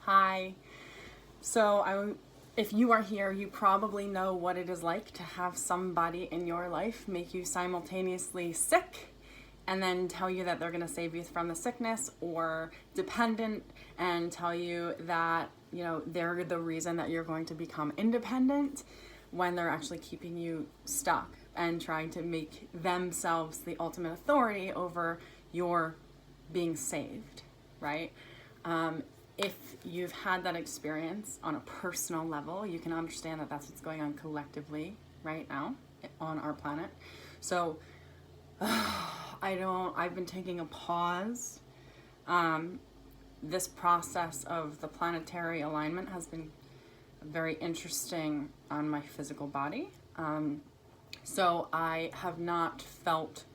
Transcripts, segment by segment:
Hi. If you are here, you probably know what it is like to have somebody in your life make you simultaneously sick and then tell you that they're going to save you from the sickness, or dependent and tell you that, they're the reason that you're going to become independent, when they're actually keeping you stuck and trying to make themselves the ultimate authority over your being saved, right? If you've had that experience on a personal level, you can understand that that's what's going on collectively right now on our planet. So I've been taking a pause. This process of the planetary alignment has been very interesting on my physical body. So I have not felt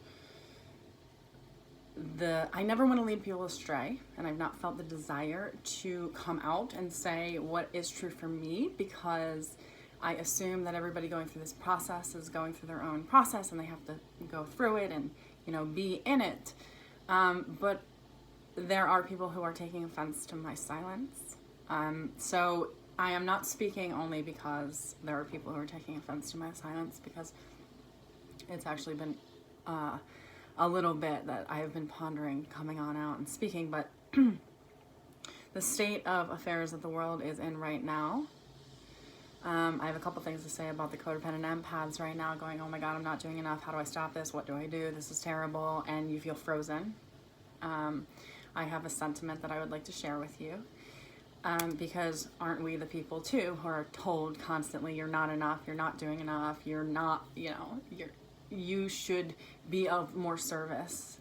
I never want to lead people astray, and I've not felt the desire to come out and say what is true for me, because I assume that everybody going through this process is going through their own process and they have to go through it and, be in it. But there are people who are taking offense to my silence. So I am not speaking only because there are people who are taking offense to my silence, because it's actually been a little bit that I have been pondering coming on out and speaking. But the state of affairs that the world is in right now, I have a couple things to say about the codependent empaths right now, going, oh my God, I'm not doing enough. How do I stop this? What do I do? This is terrible. And you feel frozen. I have a sentiment that I would like to share with you. Because aren't we the people too who are told constantly, you're not enough, you're not doing enough, you're not, you should be of more service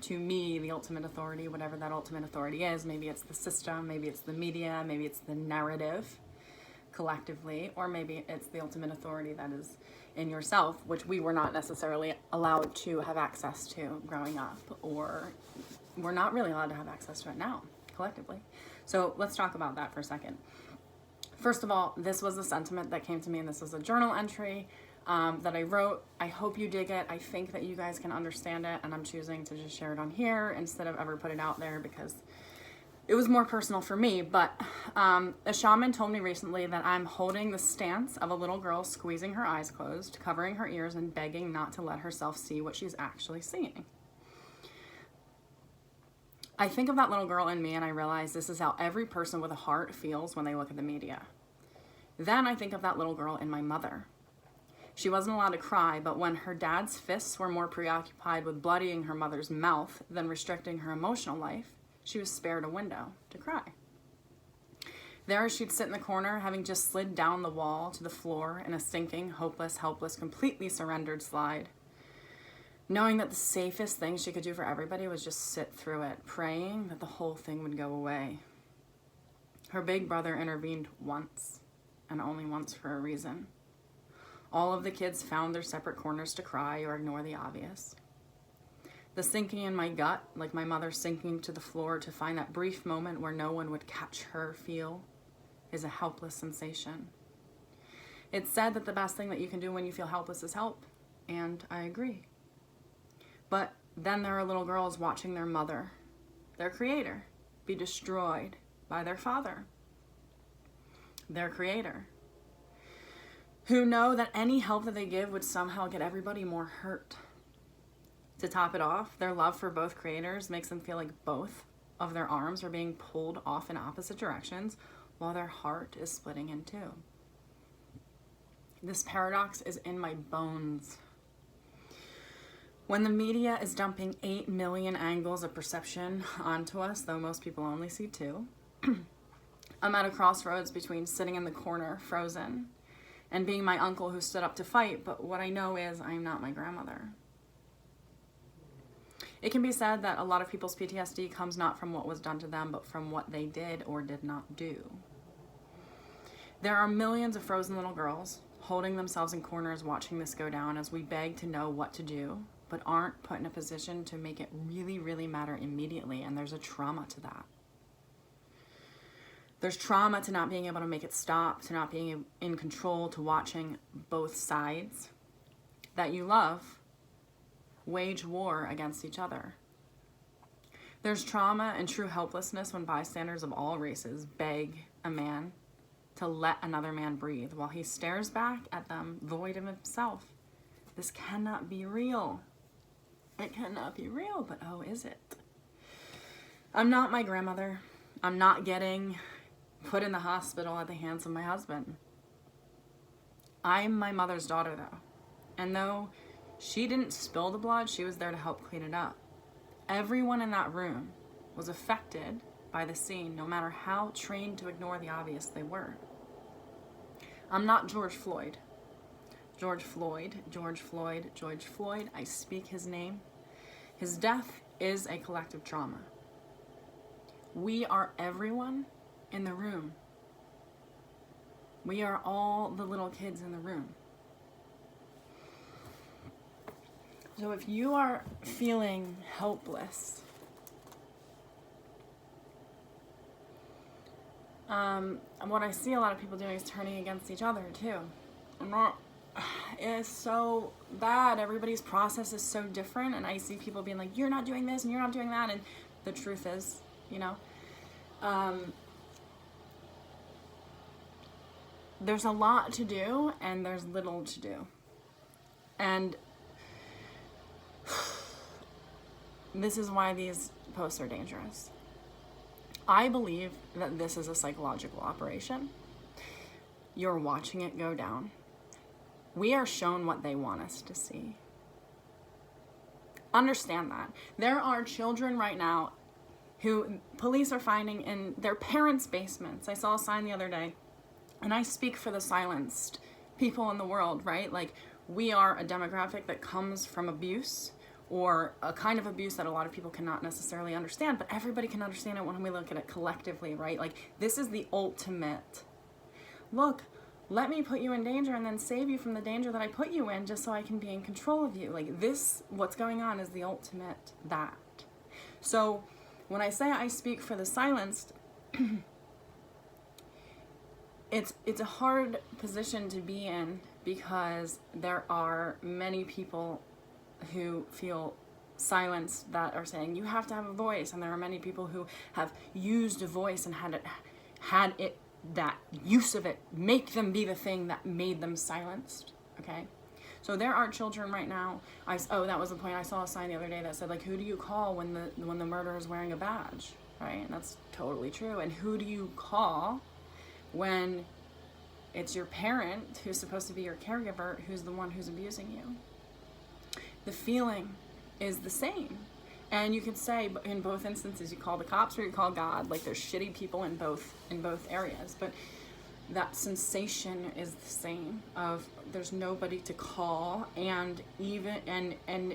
to me, the ultimate authority, whatever that ultimate authority is. Maybe it's the system, maybe it's the media, maybe it's the narrative collectively, or maybe it's the ultimate authority that is in yourself, which we were not necessarily allowed to have access to growing up, or we're not really allowed to have access to it now, collectively. So let's talk about that for a second. First of all, this was a sentiment that came to me, and this was a journal entry that I wrote. I hope you dig it. I think that you guys can understand it, and I'm choosing to just share it on here instead of ever put it out there, because it was more personal for me. But a shaman told me recently that I'm holding the stance of a little girl squeezing her eyes closed, covering her ears, and begging not to let herself see what she's actually seeing. I think of that little girl in me, and I realize this is how every person with a heart feels when they look at the media. Then I think of that little girl in my mother. She wasn't allowed to cry, but when her dad's fists were more preoccupied with bloodying her mother's mouth than restricting her emotional life, she was spared a window to cry. There she'd sit in the corner, having just slid down the wall to the floor in a sinking, hopeless, helpless, completely surrendered slide, knowing that the safest thing she could do for everybody was just sit through it, praying that the whole thing would go away. Her big brother intervened once, and only once for a reason. All of the kids found their separate corners to cry or ignore the obvious. The sinking in my gut, like my mother sinking to the floor to find that brief moment where no one would catch her feel, is a helpless sensation. It's said that the best thing that you can do when you feel helpless is help, and I agree. But then there are little girls watching their mother, their creator, be destroyed by their father, their creator, who know that any help that they give would somehow get everybody more hurt. To top it off, their love for both creators makes them feel like both of their arms are being pulled off in opposite directions while their heart is splitting in two. This paradox is in my bones. When the media is dumping 8 million angles of perception onto us, though most people only see 2, I'm at a crossroads between sitting in the corner, frozen, and being my uncle who stood up to fight, but what I know is I'm not my grandmother. It can be said that a lot of people's PTSD comes not from what was done to them, but from what they did or did not do. There are millions of frozen little girls holding themselves in corners watching this go down as we beg to know what to do, but aren't put in a position to make it really, really matter immediately, and there's a trauma to that. There's trauma to not being able to make it stop, to not being in control, to watching both sides that you love wage war against each other. There's trauma and true helplessness when bystanders of all races beg a man to let another man breathe while he stares back at them void of himself. This cannot be real. It cannot be real, but oh, is it? I'm not my grandmother. I'm not getting put in the hospital at the hands of my husband. I'm my mother's daughter, though. And though she didn't spill the blood, she was there to help clean it up. Everyone in that room was affected by the scene, no matter how trained to ignore the obvious they were. I'm not George Floyd. George Floyd, I speak his name. His death is a collective trauma. We are everyone in the room. We are all the little kids in the room. So if you are feeling helpless, what I see a lot of people doing is turning against each other too. And that is so bad. Everybody's process is so different, and I see people being like, you're not doing this and you're not doing that, and the truth is, there's a lot to do and there's little to do. And this is why these posts are dangerous. I believe that this is a psychological operation. You're watching it go down. We are shown what they want us to see. Understand that. There are children right now who police are finding in their parents' basements. I saw a sign the other day, and I speak for the silenced people in the world, right? Like, we are a demographic that comes from abuse, or a kind of abuse that a lot of people cannot necessarily understand, but everybody can understand it when we look at it collectively, right? Like, this is the ultimate. Look, let me put you in danger and then save you from the danger that I put you in just so I can be in control of you. Like, this, what's going on is the ultimate that. So when I say I speak for the silenced, it's a hard position to be in, because there are many people who feel silenced that are saying you have to have a voice, and there are many people who have used a voice and had it that use of it make them be the thing that made them silenced. Okay, so there are children right now. That was the point. I saw a sign the other day that said, like, who do you call when the murderer is wearing a badge, right? And that's totally true. And who do you call when it's your parent who's supposed to be your caregiver who's the one who's abusing you? The feeling is the same. And you could say in both instances, you call the cops or you call God. Like, there's shitty people in both areas, but that sensation is the same. Of there's nobody to call, and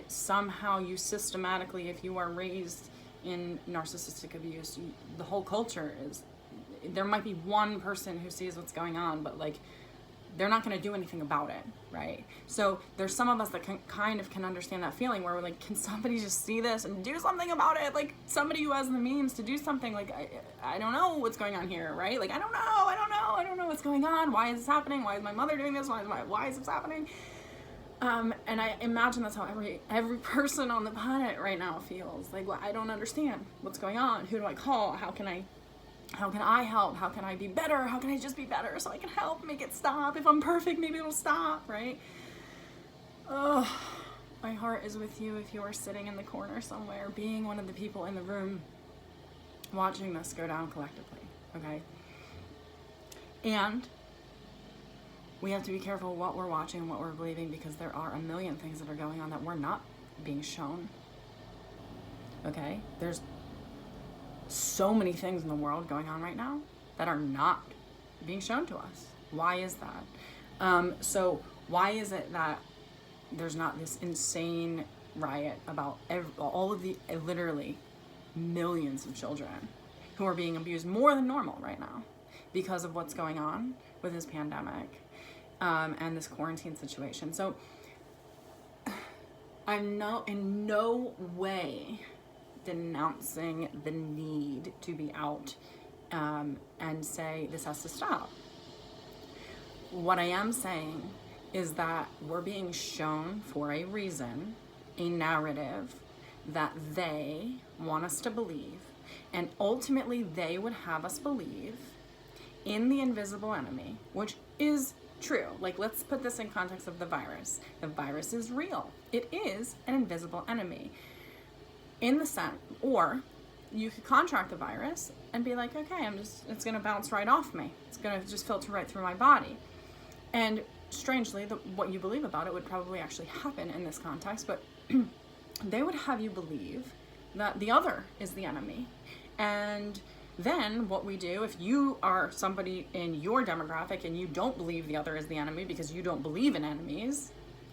somehow you systematically, if you are raised in narcissistic abuse, the whole culture is. There might be one person who sees what's going on, but like, they're not going to do anything about it, right? So there's some of us that can understand that feeling, where we're like, can somebody just see this and do something about it? Like, somebody who has the means to do something. Like, I don't know what's going on here, right? Like, I don't know what's going on. Why is this happening? Why is my mother doing this? Why is this happening? And I imagine that's how every person on the planet right now feels. Like, well, I don't understand what's going on. Who do I call? How can I help? How can I be better? How can I just be better so I can help make it stop? If I'm perfect, maybe it'll stop, right? Oh, my heart is with you if you are sitting in the corner somewhere, being one of the people in the room watching this go down collectively, okay? And we have to be careful what we're watching and what we're believing, because there are a million things that are going on that we're not being shown, okay? There's so many things in the world going on right now that are not being shown to us. Why is that? So why is it that there's not this insane riot about all of the literally millions of children who are being abused more than normal right now because of what's going on with this pandemic and this quarantine situation? So I'm in no way denouncing the need to be out and say this has to stop. What I am saying is that we're being shown for a reason, a narrative that they want us to believe, and ultimately they would have us believe in the invisible enemy, which is true. Like, let's put this in context of the virus. The virus is real. It is an invisible enemy. In the sense, or you could contract the virus and be like, okay, it's going to bounce right off me. It's going to just filter right through my body. And strangely, what you believe about it would probably actually happen in this context, but they would have you believe that the other is the enemy. And then what we do, if you are somebody in your demographic and you don't believe the other is the enemy because you don't believe in enemies,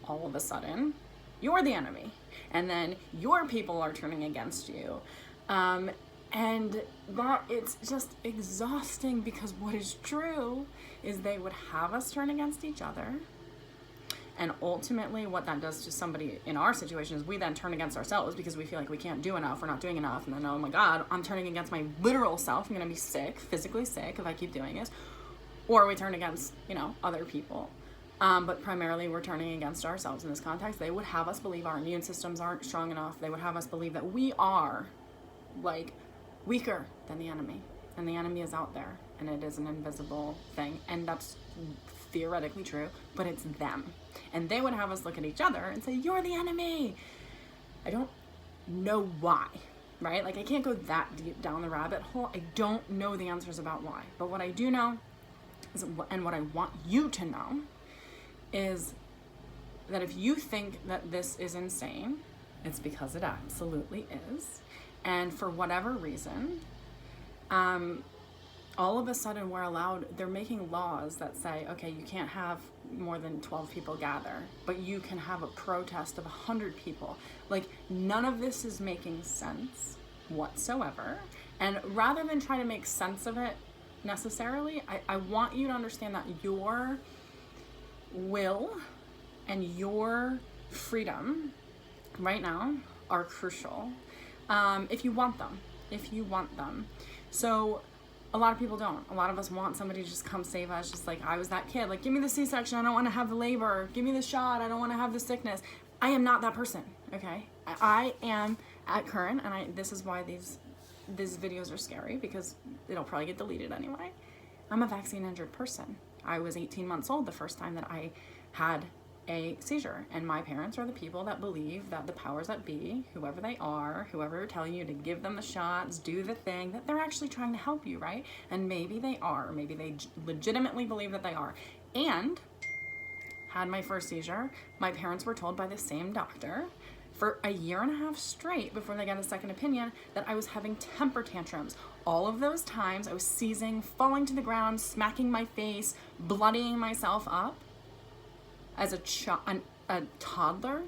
all of a sudden, you're the enemy. And then your people are turning against you. And that it's just exhausting, because what is true is they would have us turn against each other. And ultimately what that does to somebody in our situation is we then turn against ourselves because we feel like we can't do enough, we're not doing enough, and then, oh my God, I'm turning against my literal self, I'm gonna be sick, physically sick if I keep doing this. Or we turn against, other people. But primarily we're turning against ourselves in this context. They would have us believe our immune systems aren't strong enough. They would have us believe that we are weaker than the enemy, and the enemy is out there, and it is an invisible thing, and that's theoretically true, but it's them. And they would have us look at each other and say, you're the enemy. I don't know why, right? Like, I can't go that deep down the rabbit hole. I don't know the answers about why, but what I do know is, and what I want you to know, is that if you think that this is insane, it's because it absolutely is. And for whatever reason, all of a sudden they're making laws that say, okay, you can't have more than 12 people gather, but you can have a protest of 100 people. Like, none of this is making sense whatsoever. And rather than try to make sense of it necessarily, I want you to understand that your will and your freedom right now are crucial. If you want them. So a lot of people don't. A lot of us want somebody to just come save us, just like I was that kid. Like, give me the C-section, I don't want to have the labor. Give me the shot, I don't want to have the sickness. I am not that person, okay? I am at current, and this is why these videos are scary, because it'll probably get deleted anyway. I'm a vaccine-injured person. I was 18 months old the first time that I had a seizure, and my parents are the people that believe that the powers that be, whoever they are, whoever are telling you to give them the shots, do the thing, that they're actually trying to help you, right? And maybe they are, maybe they legitimately believe that they are. And had my first seizure, my parents were told by the same doctor for a year and a half straight before they got a second opinion that I was having temper tantrums. All of those times I was seizing, falling to the ground, smacking my face, bloodying myself up. As a toddler,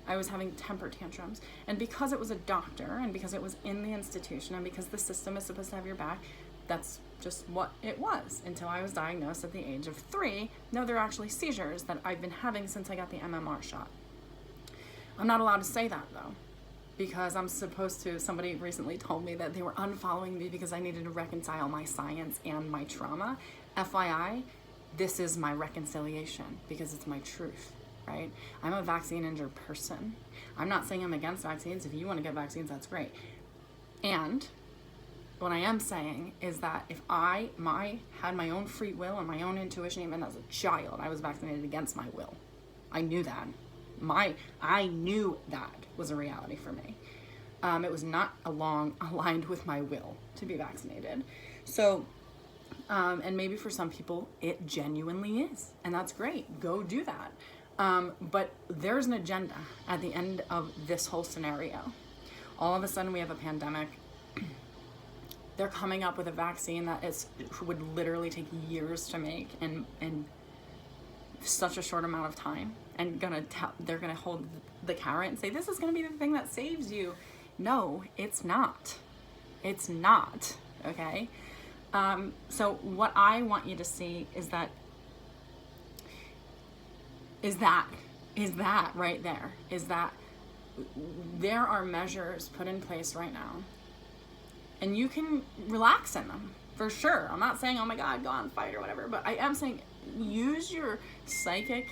I was having temper tantrums. And because it was a doctor, and because it was in the institution, and because the system is supposed to have your back, that's just what it was until I was diagnosed at the age of 3. No, they're actually seizures that I've been having since I got the MMR shot. I'm not allowed to say that, though, because I'm supposed to. Somebody recently told me that they were unfollowing me because I needed to reconcile my science and my trauma. FYI, this is my reconciliation because it's my truth, right? I'm a vaccine-injured person. I'm not saying I'm against vaccines. If you want to get vaccines, that's great. And what I am saying is that if I had my own free will and my own intuition, even as a child, I was vaccinated against my will. I knew that. I knew that was a reality for me. It was not aligned with my will to be vaccinated. So, and maybe for some people it genuinely is, and that's great. Go do that. But there's an agenda at the end of this whole scenario. All of a sudden we have a pandemic. They're coming up with a vaccine that would literally take years to make and such a short amount of time, and they're gonna hold the carrot and say, this is gonna be the thing that saves you. No, it's not. It's not, okay? So what I want you to see is that right there, is that there are measures put in place right now, and you can relax in them, for sure. I'm not saying, oh my God, go on, fight or whatever, but I am saying use your psychic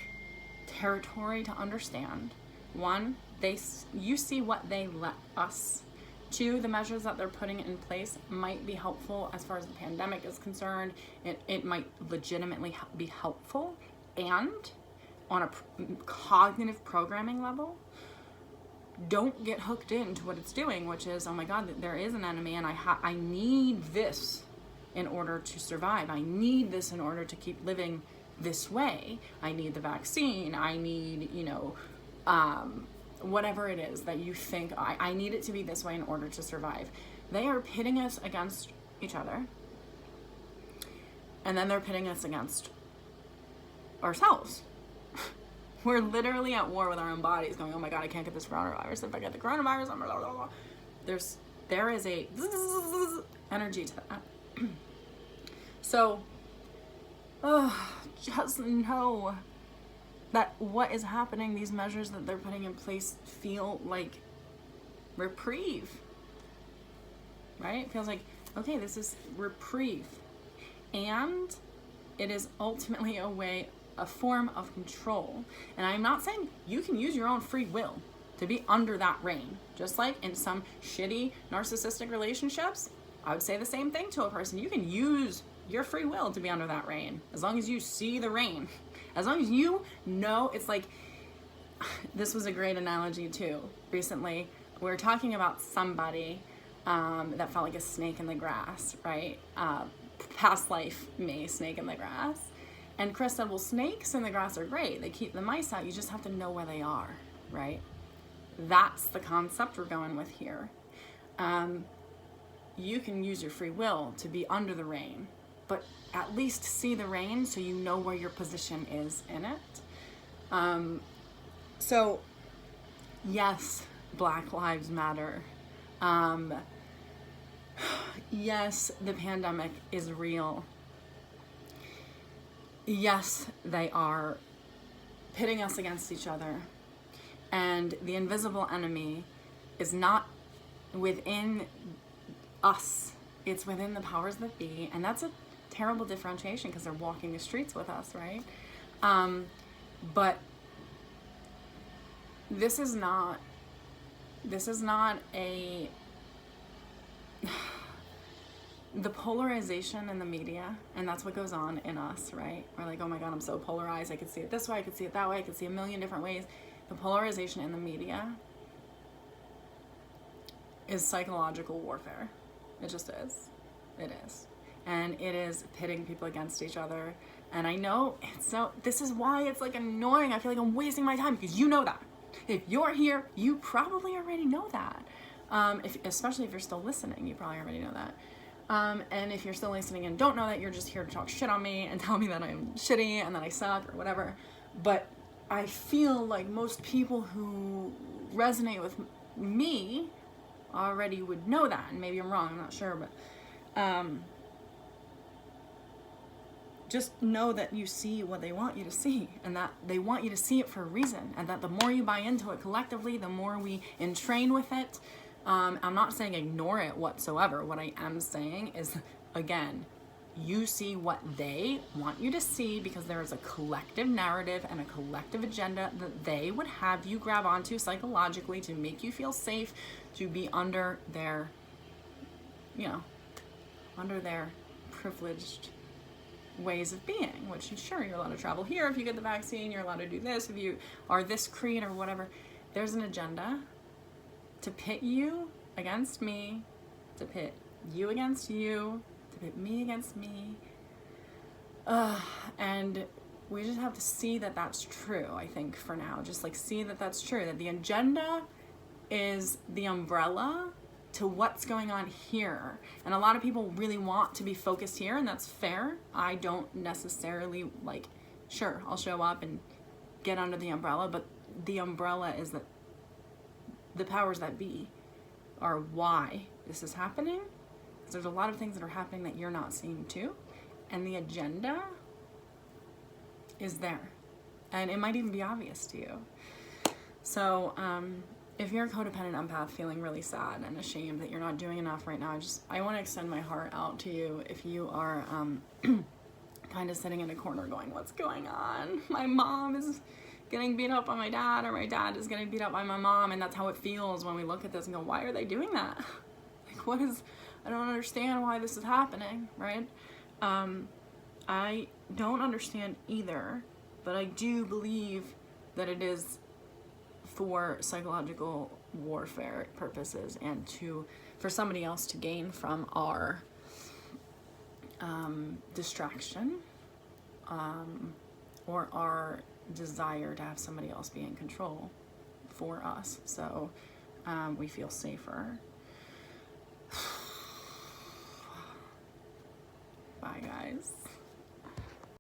territory to understand. 1, you see what they let us. Two, the measures that they're putting in place might be helpful as far as the pandemic is concerned. It might legitimately be helpful, and on a cognitive programming level, don't get hooked into what it's doing, which is, oh my God, there is an enemy, and I need this in order to survive. I need this in order to keep living this way. I need the vaccine. I need, whatever it is that you think, I need it to be this way in order to survive. They are pitting us against each other, and then they're pitting us against ourselves. We're literally at war with our own bodies, going, oh my God, I can't get this coronavirus. If I get the coronavirus, I'm blah, blah, blah. There is a energy to that. So, just know that what is happening, these measures that they're putting in place, feel like reprieve, right? It feels like, okay, this is reprieve. And it is ultimately a form of control. And I'm not saying you can use your own free will to be under that reign. Just like in some shitty narcissistic relationships, I would say the same thing to a person. You can use your free will to be under that reign, as long as you see the reign. As long as you know, it's like, this was a great analogy too. Recently, we were talking about somebody that felt like a snake in the grass, right? Past life me, snake in the grass. And Chris said, well, snakes in the grass are great. They keep the mice out. You just have to know where they are, right? That's the concept we're going with here. You can use your free will to be under the reign, but at least see the reign so you know where your position is in it. So, yes, Black Lives Matter. Yes, the pandemic is real. Yes, they are pitting us against each other. And the invisible enemy is not within us. It's within the powers that be. And that's a terrible differentiation because they're walking the streets with us, right? But this is not the polarization in the media, and that's what goes on in us, right? We're like, oh my God, I'm so polarized. I could see it this way, I could see it that way, I could see a million different ways. The polarization in the media is psychological warfare. It just is. It is. And it is pitting people against each other. And I know this is why it's like annoying. I feel like I'm wasting my time because you know that. If you're here, you probably already know that. Especially if you're still listening, you probably already know that. And if you're still listening and don't know that, you're just here to talk shit on me and tell me that I'm shitty and that I suck or whatever. But I feel like most people who resonate with me already would know that. And maybe I'm wrong, I'm not sure, but just know that you see what they want you to see, and that they want you to see it for a reason, and that the more you buy into it collectively, the more we entrain with it. I'm not saying ignore it whatsoever. What I am saying is, again, you see what they want you to see because there is a collective narrative and a collective agenda that they would have you grab onto psychologically to make you feel safe, to be under their, under their privileged ways of being, which sure, you're allowed to travel here if you get the vaccine, you're allowed to do this if you are this creed or whatever. There's an agenda to pit you against me, to pit you against you, to pit me against me. And we just have to see that that's true, I think, for now. Just like see that that's true, that the agenda is the umbrella to what's going on here. And a lot of people really want to be focused here, and that's fair. I don't necessarily, sure, I'll show up and get under the umbrella, but the umbrella is that the powers that be are why this is happening. Because there's a lot of things that are happening that you're not seeing too. And the agenda is there. And it might even be obvious to you. So, if you're a codependent empath feeling really sad and ashamed that you're not doing enough right now, I want to extend my heart out to you if you are kind of sitting in a corner going, what's going on? My mom getting beat up by my dad, or my dad is getting beat up by my mom, and that's how it feels when we look at this and go, why are they doing that? Like, what is, I don't understand why this is happening, right? I don't understand either, but I do believe that it is for psychological warfare purposes, and for somebody else to gain from our distraction, or our desire to have somebody else be in control for us, so we feel safer. Bye, guys.